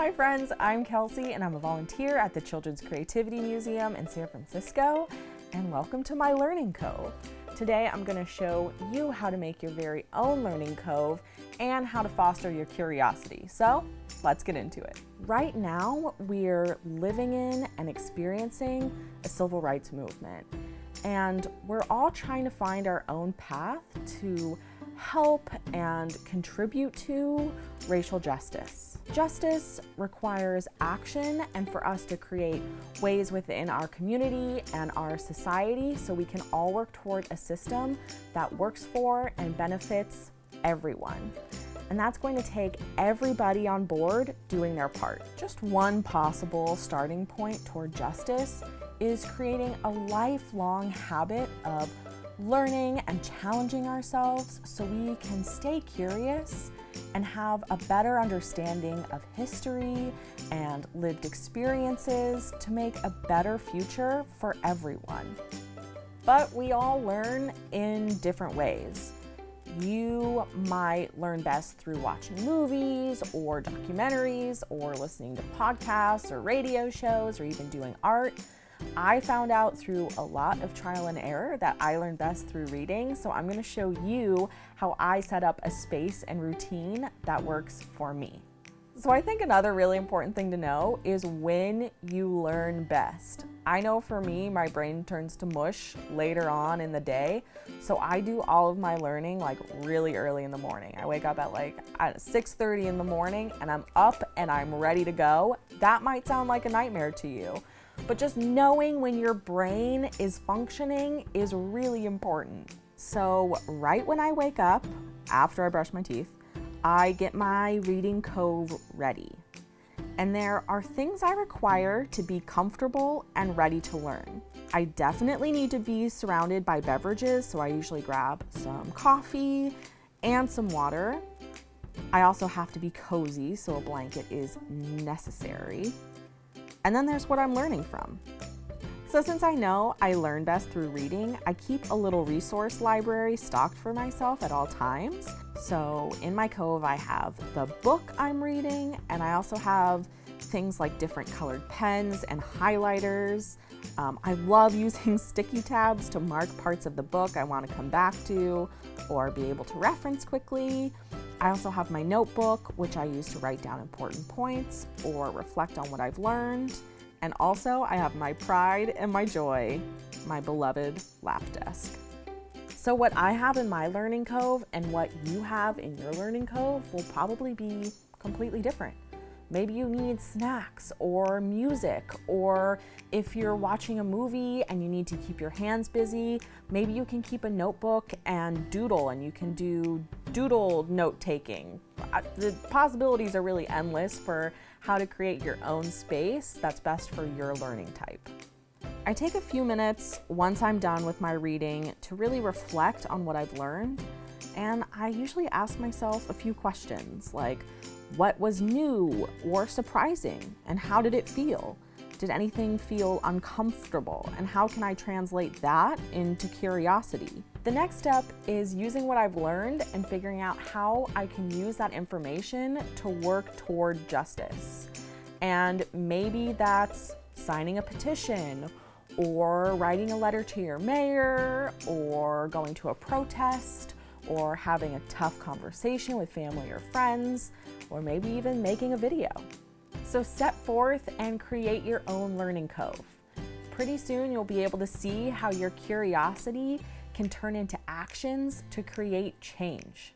Hi friends, I'm Kelsey and I'm a volunteer at the Children's Creativity Museum in San Francisco, and welcome to my Learning Cove. Today I'm going to show you how to make your very own Learning Cove and how to foster your curiosity. So let's get into it. Right now we're living in and experiencing a civil rights movement, and we're all trying to find our own path to help and contribute to racial justice. Justice requires action, and for us to create ways within our community and our society so we can all work toward a system that works for and benefits everyone. And that's going to take everybody on board doing their part. Just one possible starting point toward justice is creating a lifelong habit of learning and challenging ourselves so we can stay curious and have a better understanding of history and lived experiences to make a better future for everyone. But we all learn in different ways. You might learn best through watching movies or documentaries or listening to podcasts or radio shows or even doing art. I found out through a lot of trial and error that I learn best through reading, so I'm going to show you how I set up a space and routine that works for me. So I think another really important thing to know is when you learn best. I know for me, my brain turns to mush later on in the day, so I do all of my learning like really early in the morning. I wake up at 6:30 in the morning and I'm up and I'm ready to go. That might sound like a nightmare to you, but just knowing when your brain is functioning is really important. So right when I wake up, after I brush my teeth, I get my Reading Cove ready. And there are things I require to be comfortable and ready to learn. I definitely need to be surrounded by beverages, so I usually grab some coffee and some water. I also have to be cozy, so a blanket is necessary. And then there's what I'm learning from. So since I know I learn best through reading, I keep a little resource library stocked for myself at all times. So in my Cove, I have the book I'm reading, and I also have things like different colored pens and highlighters. I love using sticky tabs to mark parts of the book I want to come back to or be able to reference quickly. I also have my notebook, which I use to write down important points or reflect on what I've learned. And also I have my pride and my joy, my beloved lap desk. So what I have in my Learning Cove and what you have in your Learning Cove will probably be completely different. Maybe you need snacks or music, or if you're watching a movie and you need to keep your hands busy, maybe you can keep a notebook and doodle, and you can do doodle note taking. The possibilities are really endless for how to create your own space that's best for your learning type. I take a few minutes once I'm done with my reading to really reflect on what I've learned, and I usually ask myself a few questions like, what was new or surprising, and how did it feel? Did anything feel uncomfortable, and how can I translate that into curiosity? The next step is using what I've learned and figuring out how I can use that information to work toward justice. And maybe that's signing a petition, or writing a letter to your mayor, or going to a protest, or having a tough conversation with family or friends, or maybe even making a video. So set forth and create your own Learning Cove. Pretty soon you'll be able to see how your curiosity can turn into actions to create change.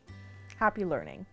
Happy learning.